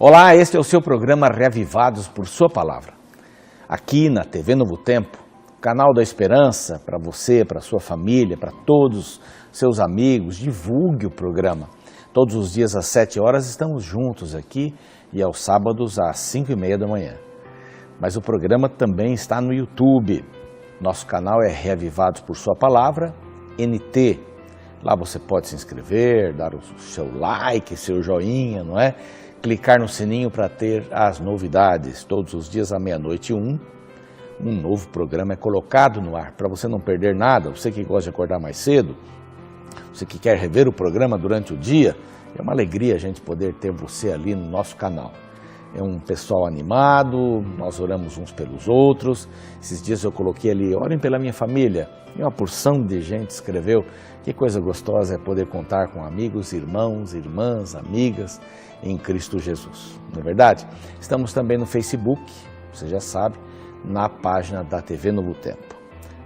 Olá, este é o seu programa Reavivados por Sua Palavra. Aqui na TV Novo Tempo, canal da esperança para você, para sua família, para todos seus amigos. Divulgue o programa. Todos os dias às 7 horas estamos juntos aqui e aos sábados às 5h30 da manhã. Mas o programa também está no YouTube. Nosso canal é Reavivados por Sua Palavra, NT. Lá você pode se inscrever, dar o seu like, seu joinha, não é? Clicar no sininho para ter as novidades. Todos os dias à meia-noite um novo programa é colocado no ar, para você não perder nada. Você que gosta de acordar mais cedo, você que quer rever o programa durante o dia, é uma alegria a gente poder ter você ali no nosso canal. É um pessoal animado, nós oramos uns pelos outros. Esses dias eu coloquei ali, orem pela minha família. E uma porção de gente escreveu. Que coisa gostosa é poder contar com amigos, irmãos, irmãs, amigas em Cristo Jesus. Não é verdade? Estamos também no Facebook, você já sabe, na página da TV Novo Tempo.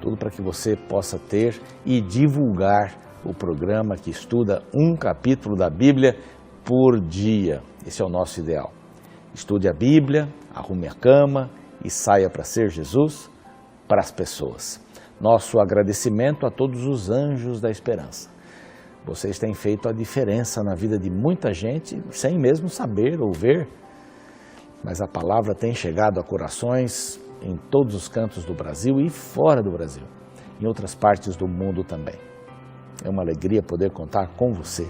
Tudo para que você possa ter e divulgar o programa que estuda um capítulo da Bíblia por dia. Esse é o nosso ideal. Estude a Bíblia, arrume a cama e saia para ser Jesus para as pessoas. Nosso agradecimento a todos os anjos da esperança. Vocês têm feito a diferença na vida de muita gente sem mesmo saber ou ver, mas a palavra tem chegado a corações em todos os cantos do Brasil e fora do Brasil, em outras partes do mundo também. É uma alegria poder contar com você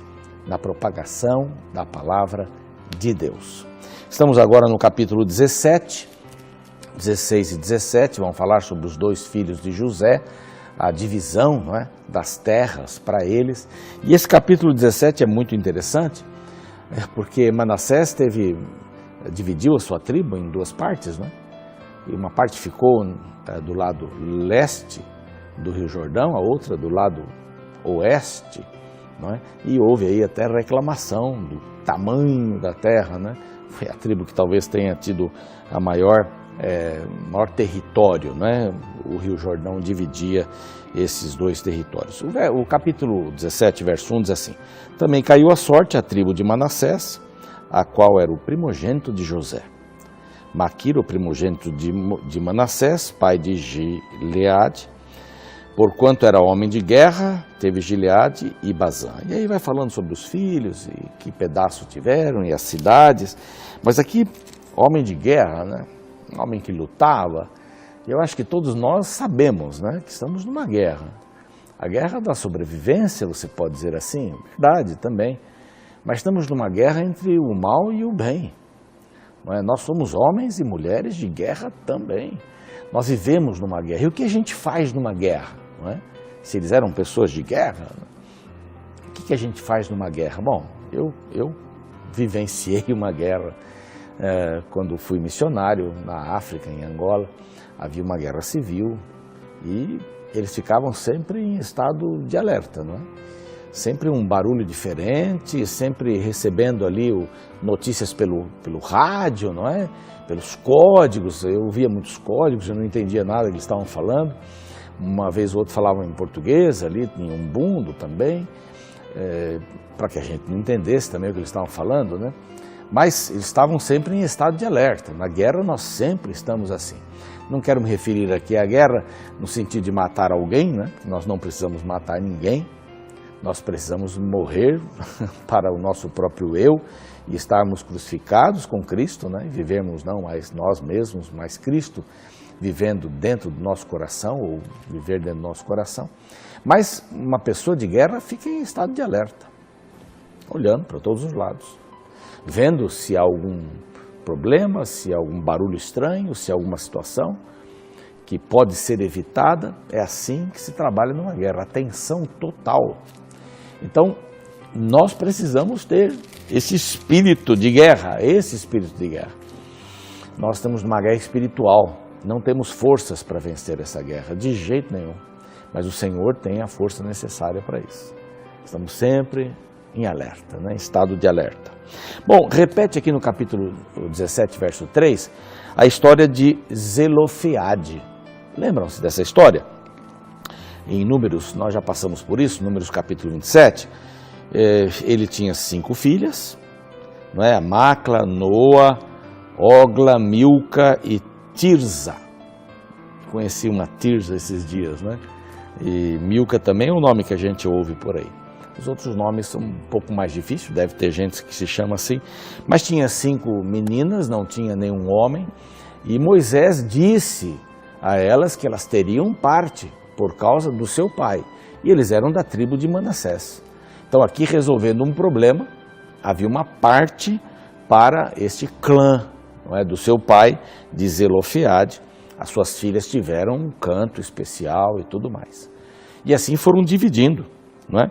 na propagação da palavra de Deus. Estamos agora no capítulo 17, 16 e 17, vamos falar sobre os dois filhos de José, a divisão, não é, das terras para eles. E esse capítulo 17 é muito interessante, porque Manassés dividiu a sua tribo em duas partes, não é? E uma parte ficou do lado leste do Rio Jordão, a outra do lado oeste, não é? E houve aí até reclamação do tamanho da terra, né? Foi a tribo que talvez tenha tido a maior território, né? O Rio Jordão dividia esses dois territórios. O capítulo 17, verso 1 diz assim: também caiu a sorte à tribo de Manassés, a qual era o primogênito de José. Maquir, o primogênito de Manassés, pai de Gileade, porquanto era homem de guerra, teve Gileade e Bazã. E aí vai falando sobre os filhos e que pedaço tiveram e as cidades. Mas aqui, homem de guerra, né? Um homem que lutava. Eu acho que todos nós sabemos, né, que estamos numa guerra. A guerra da sobrevivência, você pode dizer assim, verdade também. Mas estamos numa guerra entre o mal e o bem. Não é? Nós somos homens e mulheres de guerra também. Nós vivemos numa guerra. E o que a gente faz numa guerra? Não é? Se eles eram pessoas de guerra, o que a gente faz numa guerra? Bom, eu vivenciei uma guerra quando fui missionário na África, em Angola. Havia uma guerra civil e eles ficavam sempre em estado de alerta, não é? Sempre um barulho diferente, sempre recebendo ali notícias pelo rádio, não é? Pelos códigos. Eu ouvia muitos códigos, eu não entendia nada que eles estavam falando. Uma vez ou outra falavam em português, ali em umbundo também, para que a gente não entendesse também o que eles estavam falando, né? Mas eles estavam sempre em estado de alerta. Na guerra nós sempre estamos assim. Não quero me referir aqui à guerra no sentido de matar alguém, né? Nós não precisamos matar ninguém. Nós precisamos morrer para o nosso próprio eu e estarmos crucificados com Cristo, né? E vivermos não mais nós mesmos, mas Cristo vivendo dentro do nosso coração, ou viver dentro do nosso coração. Mas uma pessoa de guerra fica em estado de alerta, olhando para todos os lados, vendo se há algum problema, se há algum barulho estranho, se há alguma situação que pode ser evitada. É assim que se trabalha numa guerra, atenção total. Então, nós precisamos ter esse espírito de guerra, Nós estamos numa guerra espiritual, não temos forças para vencer essa guerra, de jeito nenhum. Mas o Senhor tem a força necessária para isso. Estamos sempre em alerta, né? Em estado de alerta. Bom, repete aqui no capítulo 17, verso 3, a história de Zelofeade. Lembram-se dessa história? Em Números, nós já passamos por isso, Números capítulo 27, ele tinha 5 filhas, não é? Macla, Noa, Ogla, Milca e Tirza. Conheci uma Tirza esses dias, né? E Milca também é um nome que a gente ouve por aí. Os outros nomes são um pouco mais difíceis, deve ter gente que se chama assim. Mas tinha 5 meninas, não tinha nenhum homem. E Moisés disse a elas que elas teriam parte por causa do seu pai. E eles eram da tribo de Manassés. Então aqui, resolvendo um problema, havia uma parte para este clã, não é, do seu pai, de Zelofeade. As suas filhas tiveram um canto especial e tudo mais. E assim foram dividindo, não é,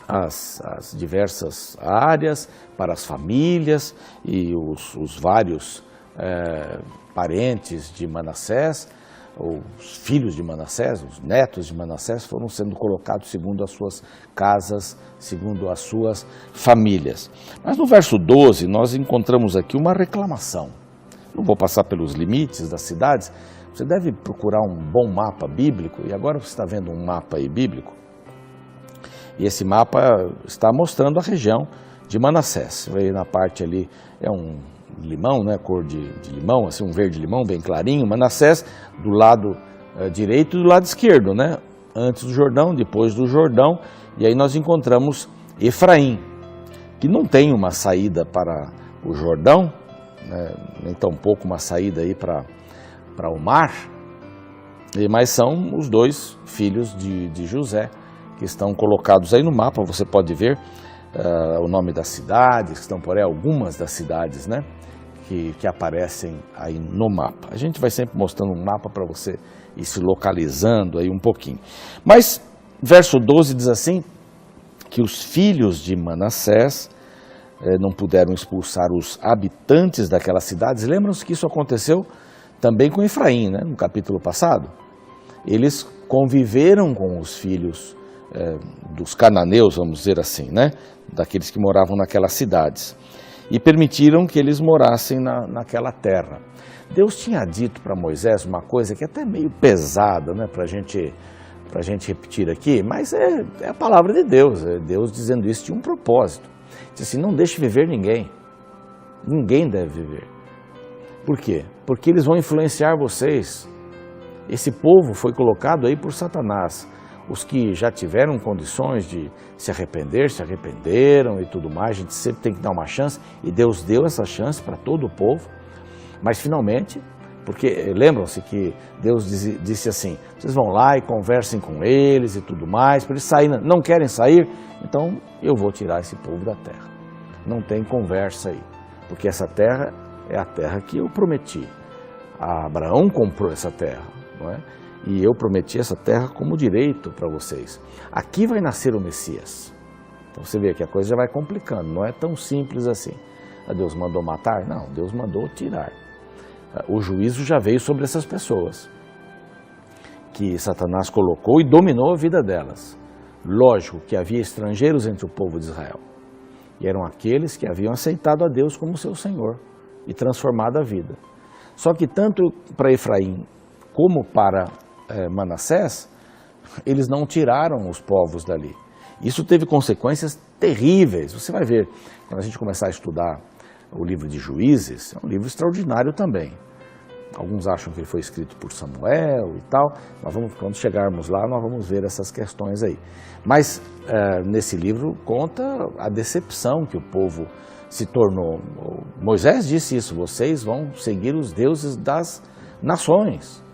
as diversas áreas para as famílias e os vários parentes de Manassés, os filhos de Manassés, os netos de Manassés foram sendo colocados segundo as suas casas, segundo as suas famílias. Mas no verso 12 nós encontramos aqui uma reclamação. Não vou passar pelos limites das cidades, você deve procurar um bom mapa bíblico, e agora você está vendo um mapa aí bíblico, e esse mapa está mostrando a região de Manassés. Aí na parte ali é um limão, né, cor de limão, assim, um verde limão bem clarinho. Manassés do lado direito e do lado esquerdo, né, antes do Jordão, depois do Jordão. E aí nós encontramos Efraim, que não tem uma saída para o Jordão, né, nem tampouco uma saída aí para o mar, mas são os 2 filhos de José, que estão colocados aí no mapa. Você pode ver o nome das cidades, que estão por aí, algumas das cidades, né, que aparecem aí no mapa. A gente vai sempre mostrando um mapa para você ir se localizando aí um pouquinho. Mas verso 12 diz assim, que os filhos de Manassés não puderam expulsar os habitantes daquelas cidades. Lembram-se que isso aconteceu também com Efraim, né, no capítulo passado? Eles conviveram com os filhos dos cananeus, vamos dizer assim, né, daqueles que moravam naquelas cidades, e permitiram que eles morassem naquela terra. Deus tinha dito para Moisés uma coisa que é até meio pesada, né, para a gente repetir aqui, mas é a palavra de Deus. Deus dizendo isso tinha um propósito. Diz assim, não deixe viver ninguém. Ninguém deve viver. Por quê? Porque eles vão influenciar vocês. Esse povo foi colocado aí por Satanás. Os que já tiveram condições de se arrepender, se arrependeram e tudo mais. A gente sempre tem que dar uma chance, e Deus deu essa chance para todo o povo. Mas finalmente, porque lembram-se que Deus disse assim, vocês vão lá e conversem com eles e tudo mais, para eles saírem. Não querem sair? Então eu vou tirar esse povo da terra. Não tem conversa aí, porque essa terra é a terra que eu prometi. Abraão comprou essa terra, não é? E eu prometi essa terra como direito para vocês. Aqui vai nascer o Messias. Então você vê que a coisa já vai complicando, não é tão simples assim. Deus mandou matar? Não, Deus mandou tirar. O juízo já veio sobre essas pessoas que Satanás colocou e dominou a vida delas. Lógico que havia estrangeiros entre o povo de Israel. E eram aqueles que haviam aceitado a Deus como seu Senhor e transformado a vida. Só que tanto para Efraim como para Manassés, eles não tiraram os povos dali. Isso teve consequências terríveis. Você vai ver, quando a gente começar a estudar o livro de Juízes, é um livro extraordinário também. Alguns acham que ele foi escrito por Samuel e tal. Quando chegarmos lá, nós vamos ver essas questões aí. Mas nesse livro conta a decepção que o povo se tornou. Moisés disse isso, vocês vão seguir os deuses das nações.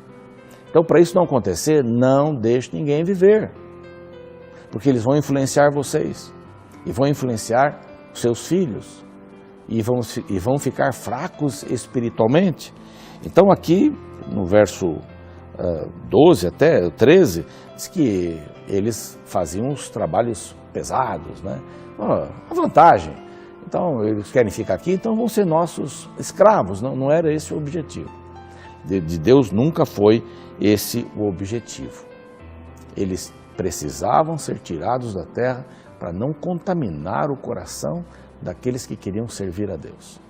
Então, para isso não acontecer, não deixe ninguém viver. Porque eles vão influenciar vocês. E vão influenciar os seus filhos. E vão ficar fracos espiritualmente. Então aqui, no verso 12 até 13, diz que eles faziam os trabalhos pesados, né? A vantagem. Então, eles querem ficar aqui, então vão ser nossos escravos. Não era esse o objetivo. De Deus nunca foi esse o objetivo. Eles precisavam ser tirados da terra para não contaminar o coração daqueles que queriam servir a Deus.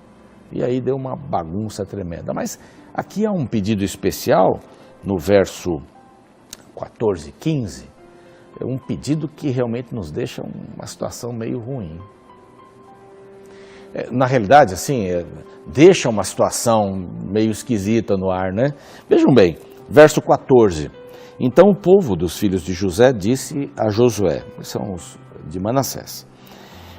E aí deu uma bagunça tremenda. Mas aqui há um pedido especial, no verso 14 e 15, é um pedido que realmente nos deixa uma situação meio ruim. na realidade, assim, deixa uma situação meio esquisita no ar, né? Vejam bem, verso 14. Então o povo dos filhos de José disse a Josué, que são os de Manassés: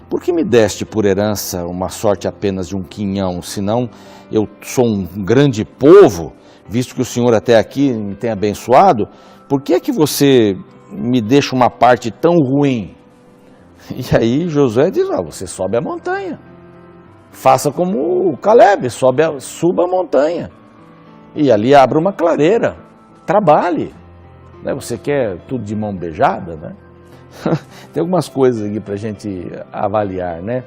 por que me deste por herança uma sorte apenas de um quinhão, senão eu sou um grande povo, visto que o Senhor até aqui me tem abençoado? Por que é que você me deixa uma parte tão ruim? E aí Josué diz: você sobe a montanha, faça como o Caleb, suba a montanha, e ali abra uma clareira, trabalhe, né? Você quer tudo de mão beijada, né? Tem algumas coisas aqui para a gente avaliar, né?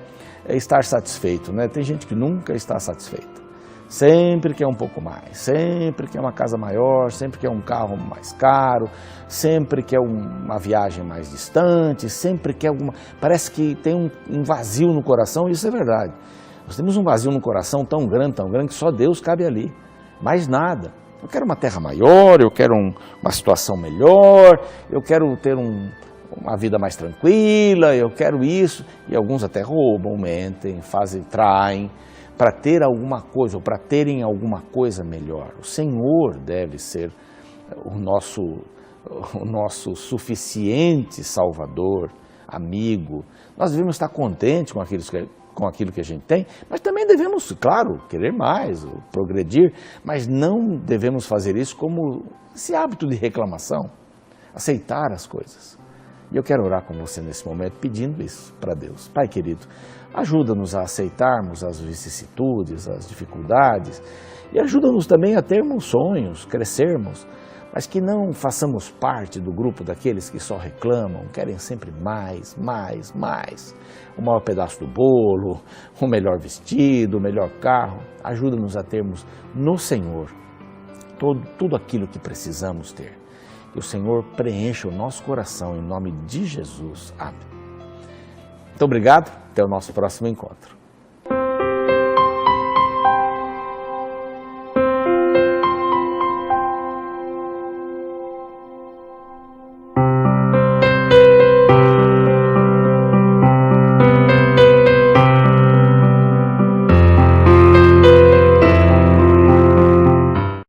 É estar satisfeito, né? Tem gente que nunca está satisfeita, sempre quer um pouco mais, sempre quer uma casa maior, sempre quer um carro mais caro, sempre quer uma viagem mais distante, sempre quer alguma... Parece que tem um vazio no coração, e isso é verdade. Nós temos um vazio no coração tão grande que só Deus cabe ali, mais nada. Eu quero uma terra maior, eu quero uma situação melhor, eu quero ter uma vida mais tranquila, eu quero isso. E alguns até roubam, mentem, traem, para ter alguma coisa, ou para terem alguma coisa melhor. O Senhor deve ser o nosso suficiente Salvador, amigo. Nós devemos estar contentes com aquilo que a gente tem, mas também devemos, claro, querer mais, progredir, mas não devemos fazer isso como esse hábito de reclamação, aceitar as coisas. E eu quero orar com você nesse momento, pedindo isso para Deus. Pai querido, ajuda-nos a aceitarmos as vicissitudes, as dificuldades, e ajuda-nos também a termos sonhos, crescermos, mas que não façamos parte do grupo daqueles que só reclamam, querem sempre mais, mais, mais. O maior pedaço do bolo, o melhor vestido, o melhor carro. Ajuda-nos a termos no Senhor tudo aquilo que precisamos ter. Que o Senhor preencha o nosso coração em nome de Jesus. Amém. Muito obrigado. Até o nosso próximo encontro.